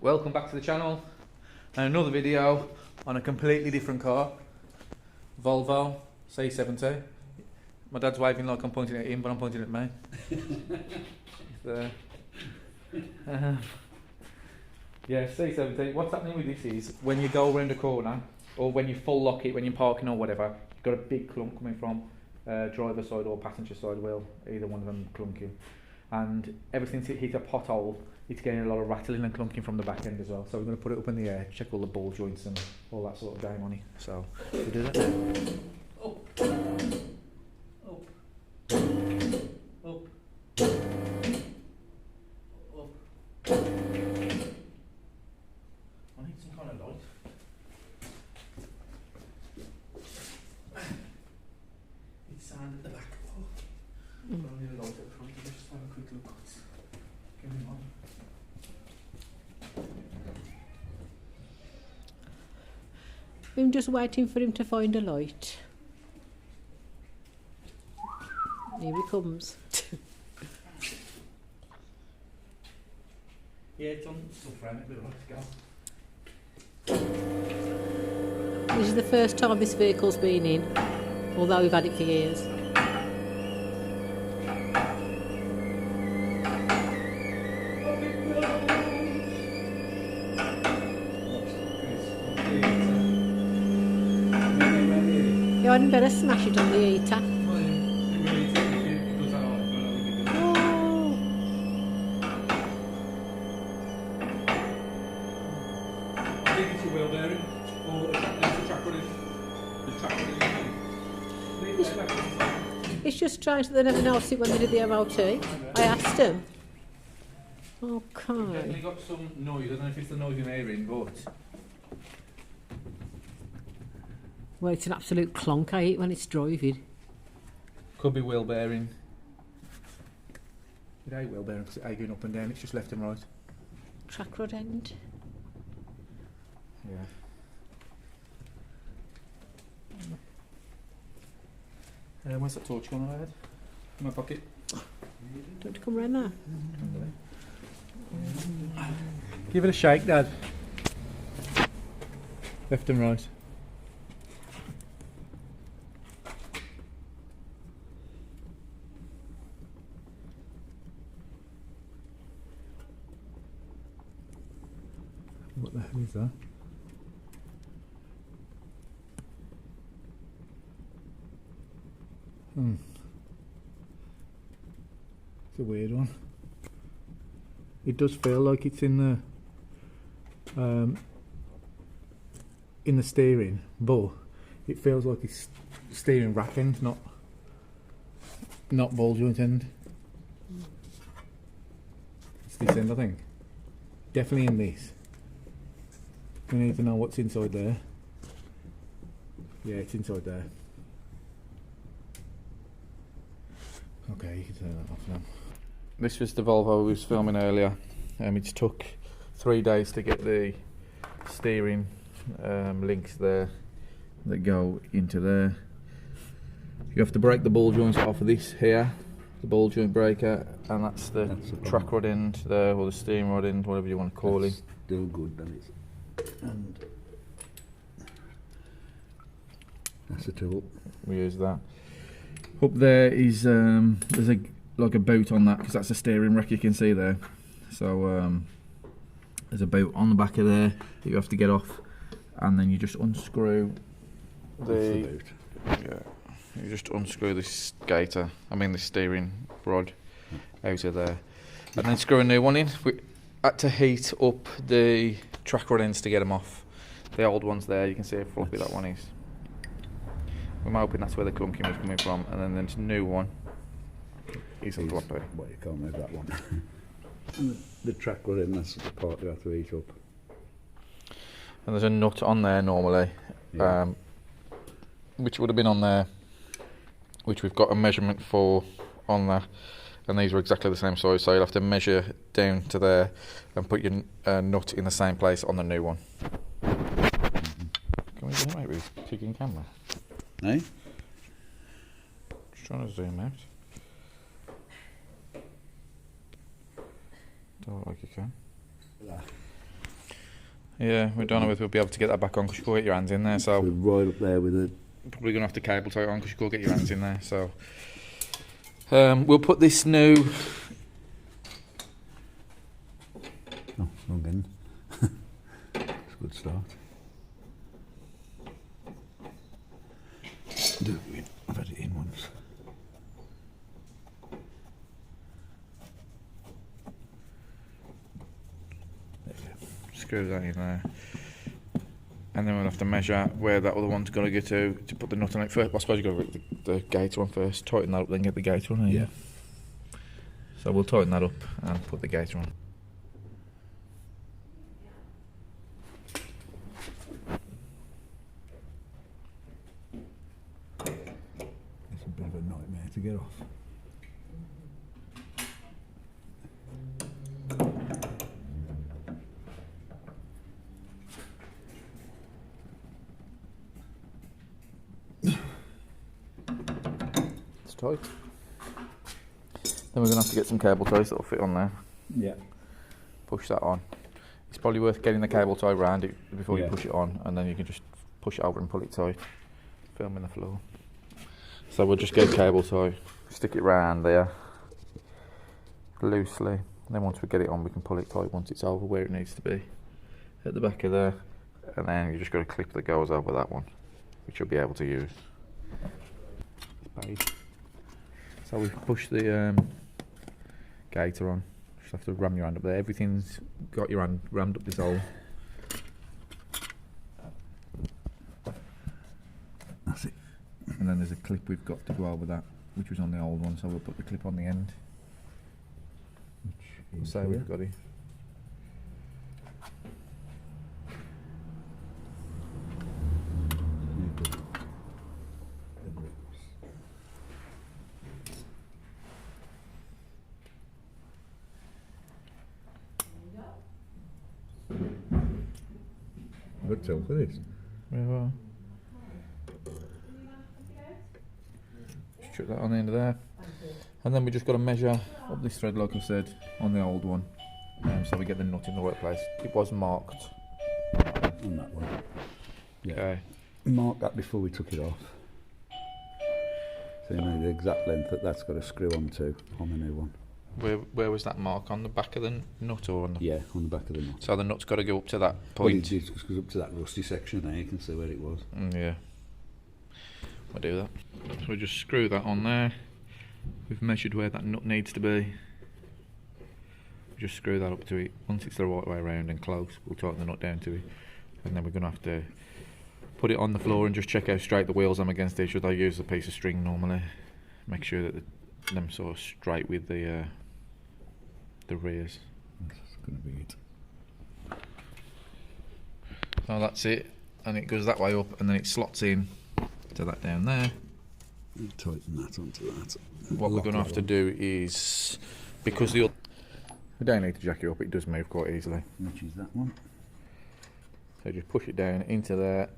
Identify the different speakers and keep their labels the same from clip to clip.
Speaker 1: Welcome back to the channel and another video on a completely different car, Volvo C70. My dad's waving like I'm pointing at him, but I'm pointing at me. Yeah, C70. What's happening with this is when you go around a corner or when you full lock it when you're parking or whatever, you've got a big clunk coming from driver side or passenger side wheel, either one of them clunking. And ever since it hit a pothole, it's getting a lot of rattling and clunking from the back end as well. So we're going to put it up in the air, check all the ball joints and all that sort of game on it. So we'll do that now. Up, up, up, up. I need some kind of light. It's sand at the back. Oh. I need a light at the front. Just have a quick look what's going on.
Speaker 2: I'm just waiting for him to find a light. Here he comes.
Speaker 1: Yeah, it's on stuff around it, but let's go.
Speaker 2: This is the first time this vehicle's been in, although we've had it for years. You hadn't better smash it on the heater.
Speaker 1: I think it's a wheel bearing, or it's a track running.
Speaker 2: It's just trying to, they never noticed it when they did the MOT. I asked him. Okay.
Speaker 1: Definitely got some noise. I don't know if it's the noise you're hearing, but
Speaker 2: Well, it's an absolute clonk, I hate when it's driving.
Speaker 1: could be wheel bearing. It ain't wheel bearing because it ain't going up and down. It's just left and right.
Speaker 2: Track rod end.
Speaker 1: Yeah. Where's that torch gone ahead? In my pocket.
Speaker 2: Don't you come round there?
Speaker 1: Give it a shake, Dad. Left and right. What the hell is that? It's a weird one. It does feel like it's in the steering, but it feels like it's steering rack end, not ball joint end. It's this end, I think. Definitely in this. We need to know what's inside there. Yeah, it's inside there. Okay, you can turn that off now. This was the Volvo we was filming earlier. It's took 3 days to get the steering links there that go into there. You have to break the ball joints off of this here, the ball joint breaker, and that's the track rod end there, or the steering rod end, whatever you want to call it.
Speaker 3: Still good, then it's. And that's the tool.
Speaker 1: We use that. Up there is there's like a boot on that because that's a steering rack you can see there. So there's a boot on the back of there that you have to get off, and then you just unscrew the
Speaker 3: boot.
Speaker 1: Yeah, you just unscrew this gaiter. I mean the steering rod out of there, and then screw a new one in. We had to heat up the track rod ends to get them off. The old ones there, you can see how floppy that one is. I'm hoping that's where the clunking was coming from, and then this new one is a floppy.
Speaker 3: Well, you can't move that one. And the track rod in, that's the part you have to heat up.
Speaker 1: And there's a nut on there normally,
Speaker 3: Yeah.
Speaker 1: which would have been on there, which we've got a measurement for on there, and these are exactly the same size, so you'll have to measure down to there and put your nut in the same place on the new one. Can we do that, mate, with kicking camera?
Speaker 3: Eh?
Speaker 1: Just trying to zoom out. Don't look like you can. Yeah, we don't know if we'll be able to get that back on because you can't get your hands in there. So
Speaker 3: right up there with it.
Speaker 1: probably gonna have to cable tie it on because you can't get your hands in there. So we'll put this new.
Speaker 3: Oh, wrong end. It's a good start. I've had it in once. There you go.
Speaker 1: Screw that in there. And then we'll have to measure where that other one's got to go to put the nut on it first. I suppose you've got to get the gator on first, tighten that up, then get the gator on.
Speaker 3: Yeah.
Speaker 1: So we'll tighten that up and put the gator on.
Speaker 3: It's a bit of a nightmare to get off.
Speaker 1: It's tight. Then we're going to have to get some cable ties that'll fit on there.
Speaker 3: Yeah.
Speaker 1: Push that on. It's probably worth getting the cable tie round it before you
Speaker 3: Yeah.
Speaker 1: push it on, and then you can just push it over and pull it tight. Filming the floor. So we'll just get a cable tie, stick it round there loosely. And then once we get it on, we can pull it tight once it's over where it needs to be at the back of there. And then you just got a clip that goes over that one, which you'll be able to use. So we've pushed the gator on. Just have to ram your hand up there. Everything's got your hand rammed up this hole.
Speaker 3: That's it.
Speaker 1: And then there's a clip we've got to go over that, which was on the old one, so we'll put the clip on the end. We'll say we've got it.
Speaker 3: Good tell for this.
Speaker 1: Yeah, well. Just chuck that on the end of there. And then we just got to measure up this thread, like I said, on the old one. So we get the nut in the right place. It was marked.
Speaker 3: On that one. Yeah.
Speaker 1: Okay.
Speaker 3: Mark that before we took it off. So you know the exact length that's got to screw onto on the new one.
Speaker 1: Where was that mark? On the back of the nut or on the...
Speaker 3: Yeah, on the back of the nut.
Speaker 1: So the nut's got to go up to that
Speaker 3: Well,
Speaker 1: point.
Speaker 3: it goes up to that rusty section there, you can see where it was.
Speaker 1: Yeah. We'll do that. So we just screw that on there. We've measured where that nut needs to be. Just screw that up to it. Once it's the right way around and close, we'll tighten the nut down to it. And then we're going to have to put it on the floor and just check how straight the wheels are against each other. I use a piece of string normally. Make sure that them sort of straight with the rears.
Speaker 3: That's going to be it.
Speaker 1: So that's it. And it goes that way up and then it slots in to that down there.
Speaker 3: And tighten that onto that.
Speaker 1: What we're going to have to do is, because we don't need to jack it up, it does move quite easily.
Speaker 3: Which is that one.
Speaker 1: So just push it down into there,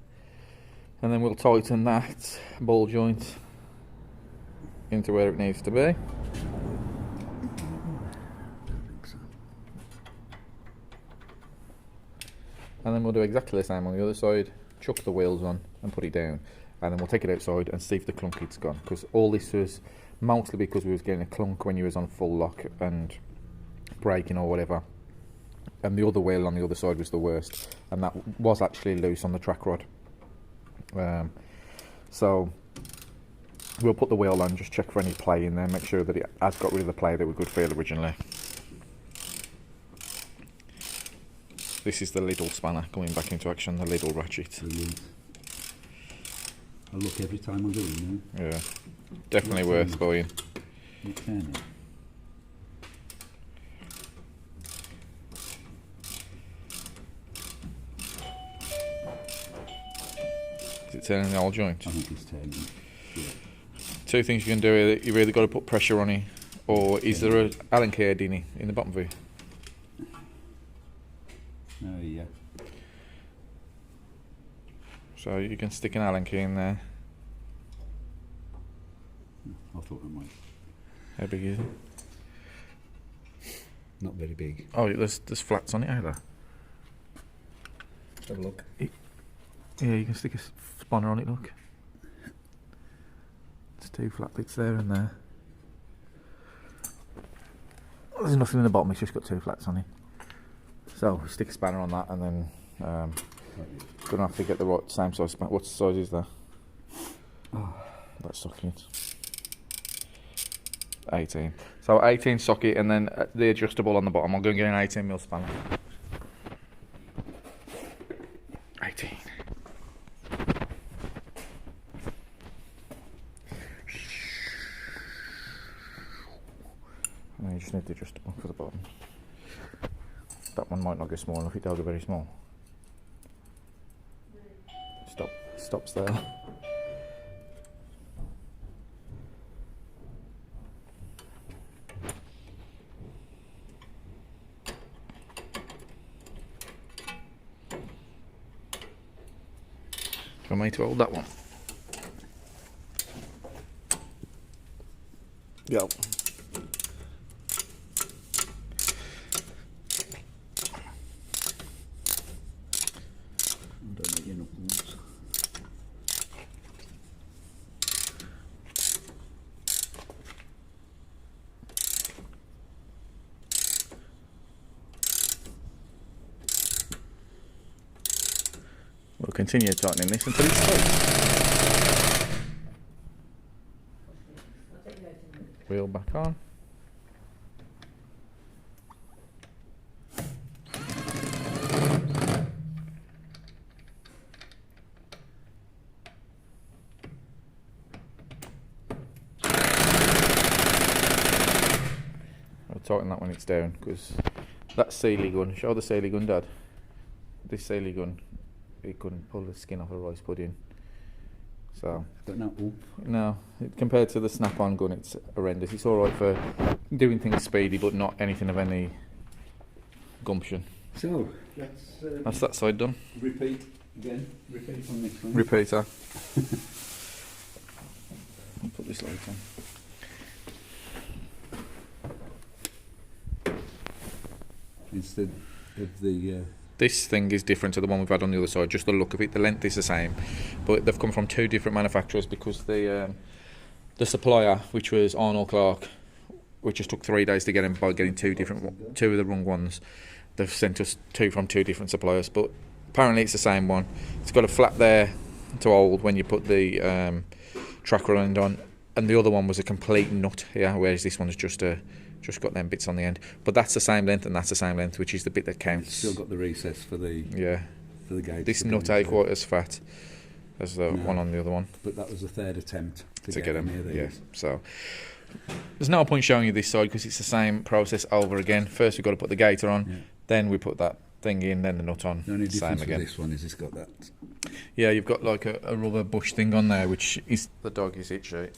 Speaker 1: and then we'll tighten that ball joint into where it needs to be.
Speaker 3: I think so.
Speaker 1: And then we'll do exactly the same on the other side. Chuck the wheels on and put it down, and then we'll take it outside and see if the clunking's gone. Because all this was mostly because we was getting a clunk when you was on full lock and braking or whatever, and the other wheel on the other side was the worst, and that was actually loose on the track rod. So we'll put the wheel on, just check for any play in there, make sure that it has got rid of the play that we could feel originally. This is the Lidl spanner coming back into action, the Lidl ratchet.
Speaker 3: Brilliant. I look every time I go in there.
Speaker 1: Yeah, definitely worth buying.
Speaker 3: You can.
Speaker 1: Is it turning the old joint?
Speaker 3: I think it's turning. Yeah.
Speaker 1: Two things you can do: you've either got to put pressure on it, or is there a Allen key head in the bottom of it?
Speaker 3: Oh yeah.
Speaker 1: So you can stick an Allen key in there.
Speaker 3: I thought I might.
Speaker 1: How big is it?
Speaker 3: Not very big.
Speaker 1: Oh, there's flats on it either.
Speaker 3: Have a look.
Speaker 1: Yeah, you can stick a spanner on it, look. There's 2 flat bits there and there. There's nothing in the bottom, it's just got 2 flats on it. So, stick a spanner on that and then gonna have to get the right same size spanner. What size is that?
Speaker 3: Oh.
Speaker 1: That socket. 18. So 18 socket and then the adjustable on the bottom. I'll go and get an 18mm spanner. 18. And you just need the adjustable for the bottom. That one might not go small enough, it'll go very small. Stops there. Do you want me to hold that one? Go.
Speaker 3: Don't make enough moves.
Speaker 1: We'll continue tightening this until it's tight. Wheel back on. I'll tighten that when it's down because that's Sealy gun. Show the Sealy gun, Dad. This Sealy gun, it couldn't pull the skin off a rice pudding. So
Speaker 3: But no oomph.
Speaker 1: no, compared to the snap-on gun, it's horrendous. It's all right for doing things speedy, but not anything of any gumption.
Speaker 3: So,
Speaker 1: That's that side done.
Speaker 3: repeat again. Repeat on this one.
Speaker 1: Repeater. I'll put this light on.
Speaker 3: Instead of the...
Speaker 1: This thing is different to the one we've had on the other side. Just the look of it, the length is the same, but they've come from 2 different manufacturers because the supplier, which was Arnold Clark, which just took 3 days to get in by getting 2 of the wrong ones. They've sent us 2 from 2 different suppliers, but apparently it's the same one. It's got a flap there to hold when you put the tracker end on, and the other one was a complete nut here, whereas this one's just got them bits on the end. But that's the same length and that's the same length, which is the bit that counts.
Speaker 3: It's still got the recess for the for the gauge.
Speaker 1: This nut ain't quite as fat as the one on the other one.
Speaker 3: But that was the 3rd attempt to
Speaker 1: get them.
Speaker 3: near these.
Speaker 1: Yeah. So there's no point showing you this side because it's the same process over again. First we've got to put the gaiter on, then we put that thing in, then the nut on.
Speaker 3: The only difference
Speaker 1: again.
Speaker 3: with this one is it's got that.
Speaker 1: Yeah, you've got like a rubber bush thing on there, which is the dog is it sheet.